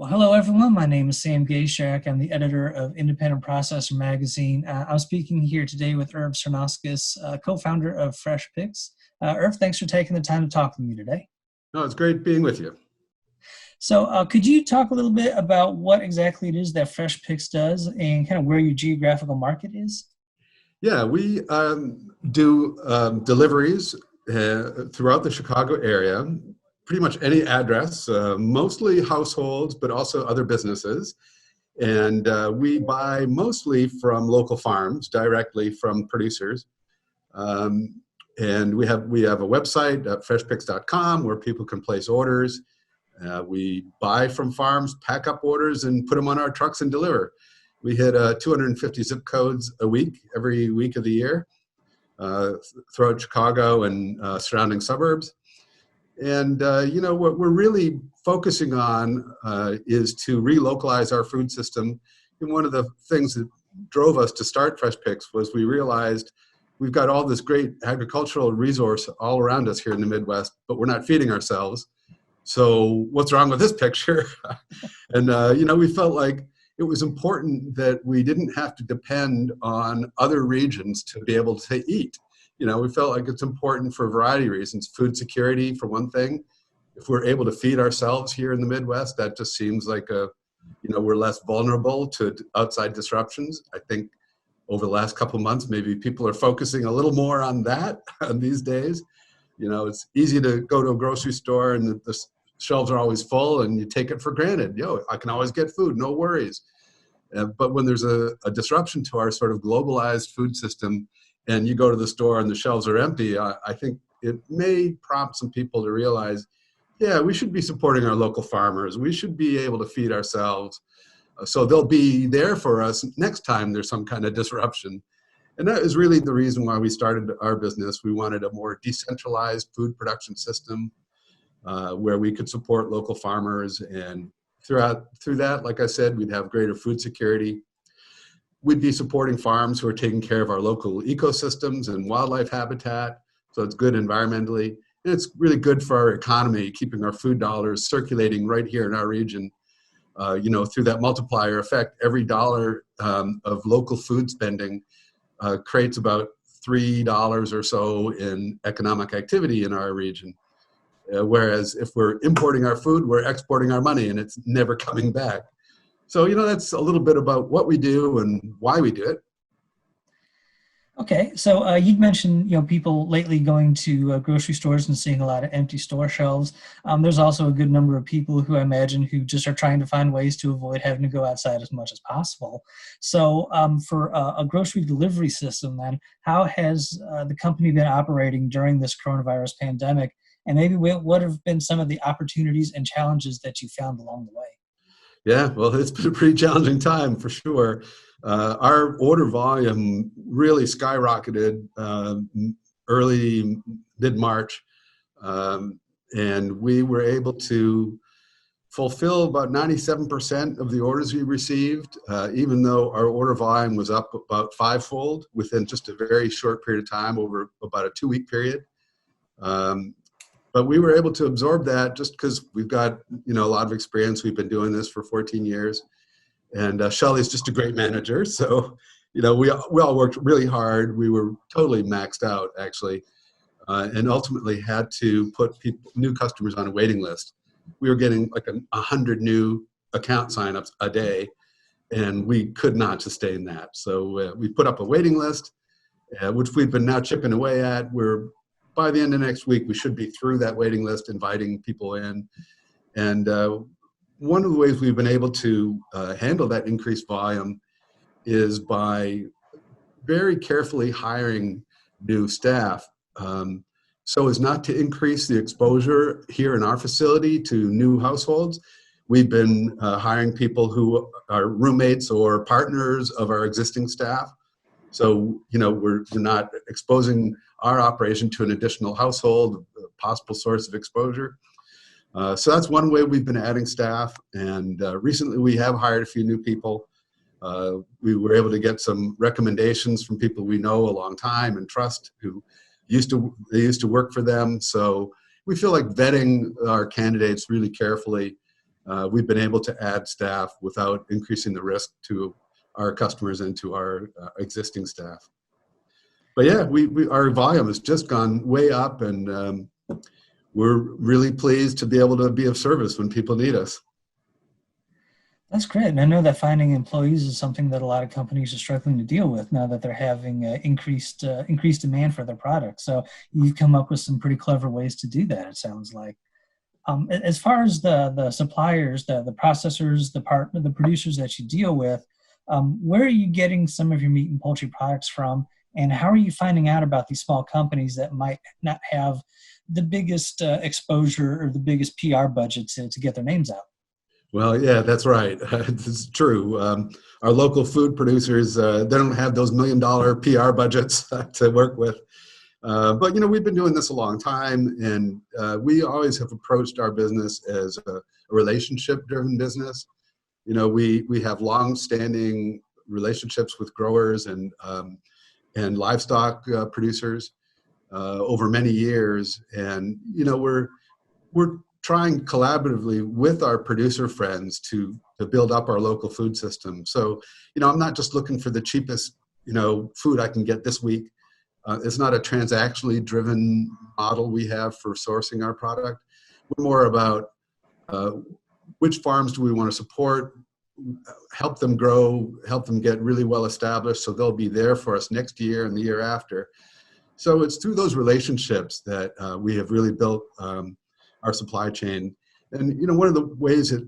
Well, hello, everyone. My name is Sam Gayshak. I'm the editor of Independent Processor magazine. I'm speaking here today with Irv Sarnauskas, co-founder of Fresh Picks. Irv, thanks for taking the time to talk with me today. No, it's great being with you. So could you talk a little bit about what exactly it is that Fresh Picks does and kind of where your geographical market is? Yeah, we do deliveries throughout the Chicago area, pretty much any address, mostly households, but also other businesses. And we buy mostly from local farms, directly from producers. And we have a website, freshpicks.com, where people can place orders. We buy from farms, pack up orders, and put them on our trucks and deliver. We hit 250 zip codes a week, every week of the year, throughout Chicago and surrounding suburbs. And what we're really focusing on is to relocalize our food system. And one of the things that drove us to start Fresh Picks was we realized we've got all this great agricultural resource all around us here in the Midwest, but we're not feeding ourselves. So what's wrong with this picture? And we felt like it was important that we didn't have to depend on other regions to be able to eat. We felt like it's important for a variety of reasons. Food security, for one thing. If we're able to feed ourselves here in the Midwest, that just seems like we're less vulnerable to outside disruptions. I think over the last couple of months, maybe people are focusing a little more on that these days. It's easy to go to a grocery store and the shelves are always full and you take it for granted. I can always get food, no worries. But when there's a disruption to our sort of globalized food system and you go to the store and the shelves are empty, I think it may prompt some people to realize, we should be supporting our local farmers. We should be able to feed ourselves. So they'll be there for us next time there's some kind of disruption. And that is really the reason why we started our business. We wanted a more decentralized food production system where we could support local farmers. And through that, like I said, we'd have greater food security. We'd be supporting farms who are taking care of our local ecosystems and wildlife habitat. So it's good environmentally. And it's really good for our economy, keeping our food dollars circulating right here in our region. Through that multiplier effect, every dollar of local food spending creates about $3 or so in economic activity in our region. Whereas if we're importing our food, we're exporting our money and it's never coming back. So, that's a little bit about what we do and why we do it. Okay, so you'd mentioned, people lately going to grocery stores and seeing a lot of empty store shelves. There's also a good number of people who I imagine who just are trying to find ways to avoid having to go outside as much as possible. So for a grocery delivery system, then, how has the company been operating during this coronavirus pandemic? And maybe what have been some of the opportunities and challenges that you found along the way? Yeah, well, it's been a pretty challenging time for sure. Our order volume really skyrocketed early mid-March, and we were able to fulfill about 97% of the orders we received, even though our order volume was up about fivefold within just a very short period of time, over about a 2-week period. But we were able to absorb that just because we've got, a lot of experience. We've been doing this for 14 years. And Shelley's just a great manager. So, we all worked really hard. We were totally maxed out, actually, and ultimately had to put new customers on a waiting list. We were getting like 100 new account signups a day, and we could not sustain that. So we put up a waiting list, which we've been now chipping away at. By the end of next week, we should be through that waiting list, inviting people in. And one of the ways we've been able to handle that increased volume is by very carefully hiring new staff so as not to increase the exposure here in our facility to new households. We've been hiring people who are roommates or partners of our existing staff. So, we're not exposing our operation to an additional household, a possible source of exposure. So that's one way we've been adding staff. And recently we have hired a few new people. We were able to get some recommendations from people we know a long time and trust who used to work for them. So we feel like vetting our candidates really carefully we've been able to add staff without increasing the risk to our customers and to our existing staff. But yeah, our volume has just gone way up, and we're really pleased to be able to be of service when people need us. That's great. And I know that finding employees is something that a lot of companies are struggling to deal with now that they're having increased demand for their products. So you've come up with some pretty clever ways to do that, it sounds like. As far as the suppliers, the processors, the producers that you deal with, where are you getting some of your meat and poultry products from? And how are you finding out about these small companies that might not have the biggest exposure or the biggest PR budget to get their names out? Well, yeah, that's right. It's true. Our local food producers, they don't have those $1 million PR budgets to work with. But, we've been doing this a long time, and we always have approached our business as a relationship-driven business. We have long-standing relationships with growers and livestock producers over many years, and we're trying collaboratively with our producer friends to build up our local food system. So, I'm not just looking for the cheapest, food I can get this week. It's not a transactionally driven model we have for sourcing our product. We're more about which farms do we want to support, help them grow, help them get really well established so they'll be there for us next year and the year after. So it's through those relationships that we have really built our supply chain. And one of the ways it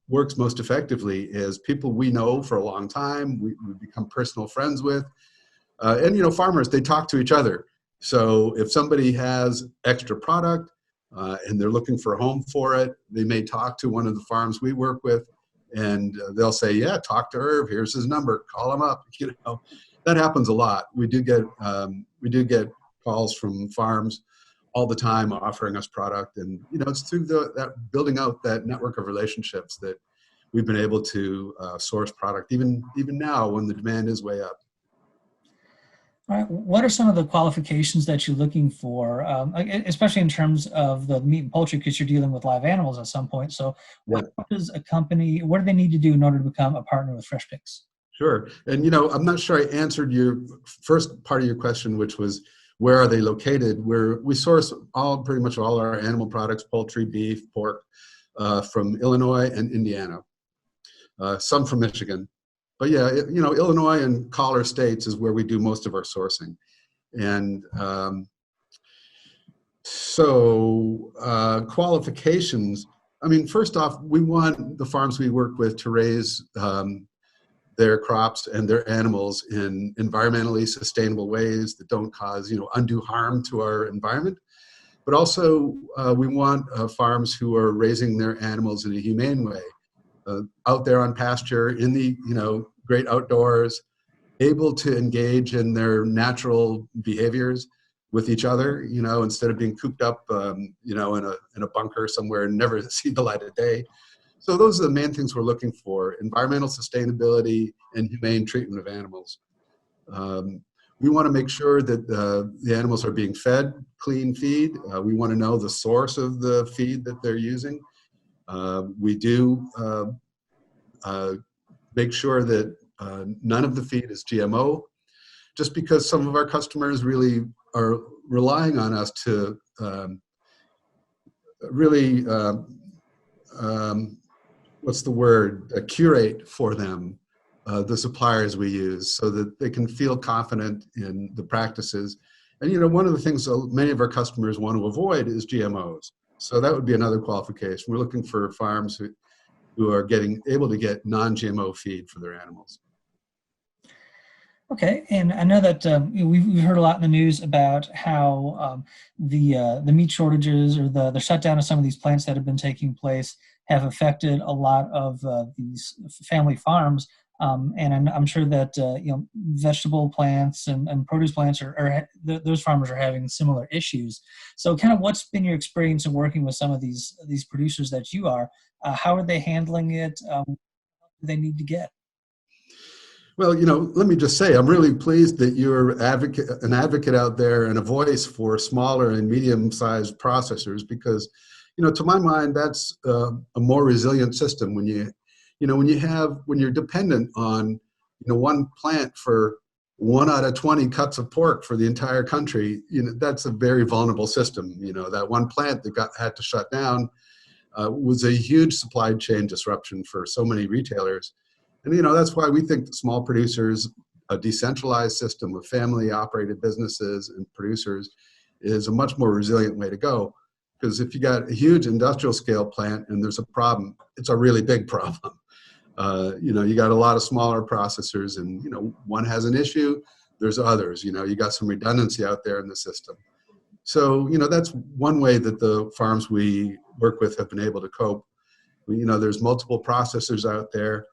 works most effectively is people we know for a long time, we become personal friends with. And farmers, they talk to each other. So if somebody has extra product and they're looking for a home for it, they may talk to one of the farms we work with, and they'll say, yeah, talk to Irv, here's his number, call him up. That happens a lot. We do get calls from farms all the time offering us product, and it's through that building out that network of relationships that we've been able to source product even now when the demand is way up. All right. What are some of the qualifications that you're looking for, especially in terms of the meat and poultry, because you're dealing with live animals at some point? So what does a company, what do they need to do in order to become a partner with Fresh Picks? Sure. And, I'm not sure I answered your first part of your question, which was, where are they located? We source pretty much all our animal products, poultry, beef, pork, from Illinois and Indiana, some from Michigan. But yeah, Illinois and collar states is where we do most of our sourcing. And qualifications, first off, we want the farms we work with to raise their crops and their animals in environmentally sustainable ways that don't cause, undue harm to our environment. But also, we want farms who are raising their animals in a humane way, out there on pasture, in the, great outdoors, able to engage in their natural behaviors with each other, instead of being cooped up, in a bunker somewhere and never see the light of day. So those are the main things we're looking for: environmental sustainability and humane treatment of animals. We want to make sure that the animals are being fed clean feed. We want to know the source of the feed that they're using. We do make sure that none of the feed is GMO, just because some of our customers really are relying on us to really curate for them the suppliers we use so that they can feel confident in the practices. And, one of the things many of our customers want to avoid is GMOs. So that would be another qualification. We're looking for farms who are able to get non-GMO feed for their animals. Okay, and I know that we've heard a lot in the news about how the meat shortages or the shutdown of some of these plants that have been taking place have affected a lot of these family farms. And I'm sure that vegetable plants and produce plants those farmers are having similar issues. So, kind of, what's been your experience in working with some of these producers that you are? How are they handling it? What do they need to get? Well, let me just say, I'm really pleased that you're an advocate out there and a voice for smaller and medium-sized processors, because, to my mind, that's a more resilient system when when you're dependent on, one plant for 1 out of 20 cuts of pork for the entire country. That's a very vulnerable system. That one plant that had to shut down was a huge supply chain disruption for so many retailers. And, that's why we think the small producers, a decentralized system of family operated businesses and producers is a much more resilient way to go. Because if you got a huge industrial scale plant and there's a problem, it's a really big problem. You got a lot of smaller processors and, one has an issue, there's others, you got some redundancy out there in the system. So, that's one way that the farms we work with have been able to cope. There's multiple processors out there.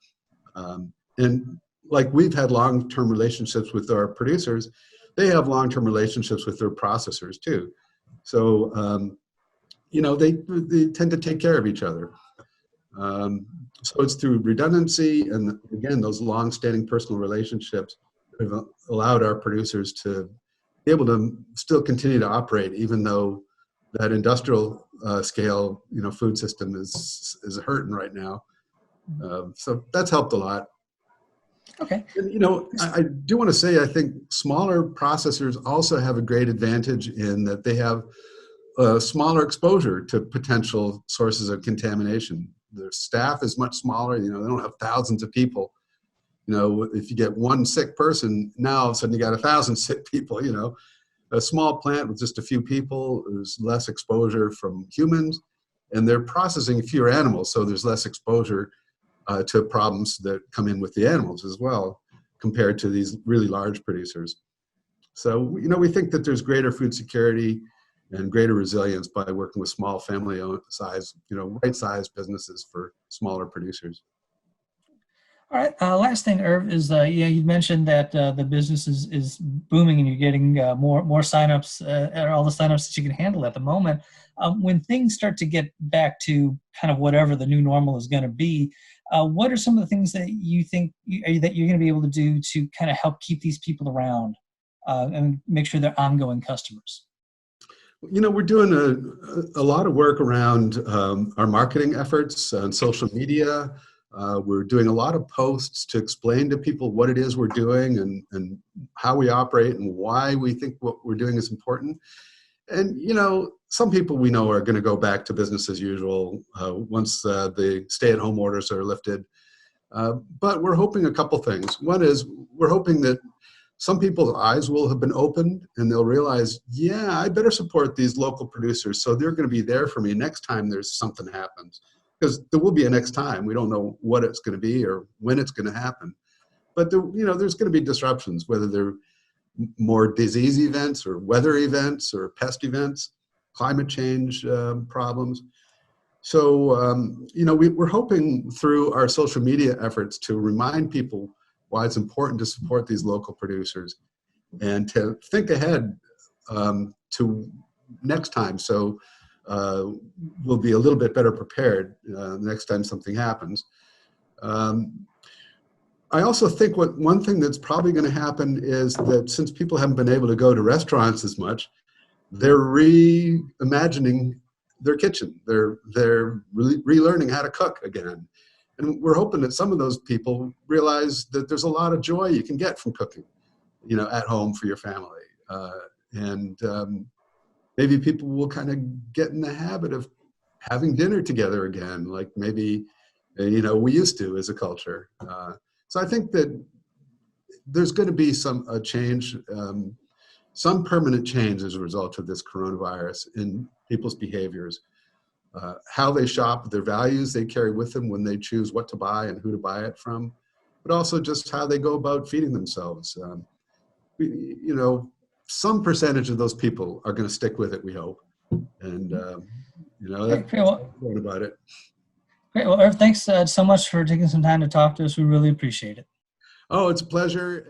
And like we've had long-term relationships with our producers, they have long-term relationships with their processors too. So, they tend to take care of each other. So it's through redundancy and, again, those long-standing personal relationships that have allowed our producers to be able to still continue to operate, even though that industrial scale, food system is hurting right now. So that's helped a lot. Okay. And, I do want to say, I think smaller processors also have a great advantage in that they have smaller exposure to potential sources of contamination. Their staff is much smaller. They don't have thousands of people. If you get one sick person, now all of a sudden you got 1,000 sick people. A small plant with just a few people, there's less exposure from humans, and they're processing fewer animals, so there's less exposure to problems that come in with the animals as well, compared to these really large producers. So, we think that there's greater food security and greater resilience by working with small family-owned size, right-sized businesses for smaller producers. All right. Last thing, Irv, is you mentioned that the business is booming and you're getting more signups, all the signups that you can handle at the moment. When things start to get back to kind of whatever the new normal is going to be, what are some of the things that you think that you're going to be able to do to kind of help keep these people around and make sure they're ongoing customers? We're doing a lot of work around our marketing efforts on social media. We're doing a lot of posts to explain to people what it is we're doing and how we operate and why we think what we're doing is important. And, some people we know are going to go back to business as usual once the stay-at-home orders are lifted. But we're hoping a couple things. One is we're hoping that some people's eyes will have been opened and they'll realize, yeah, I better support these local producers so they're going to be there for me next time there's something happens. Because there will be a next time. We don't know what it's going to be or when it's going to happen. But there's going to be disruptions, whether they're more disease events or weather events or pest events, climate change problems. So, we're hoping through our social media efforts to remind people why it's important to support these local producers and to think ahead to next time. So we'll be a little bit better prepared next time something happens. I also think one thing that's probably going to happen is that since people haven't been able to go to restaurants as much, they're reimagining their kitchen. They're relearning how to cook again. And we're hoping that some of those people realize that there's a lot of joy you can get from cooking, at home for your family. Maybe people will kind of get in the habit of having dinner together again, like maybe, we used to as a culture. So I think that there's going to be some change, some permanent change as a result of this coronavirus in people's behaviors, how they shop, their values they carry with them when they choose what to buy and who to buy it from, but also just how they go about feeding themselves. Some percentage of those people are going to stick with it, we hope. And, that's about it. Great. Well, Irv, thanks so much for taking some time to talk to us. We really appreciate it. Oh, it's a pleasure.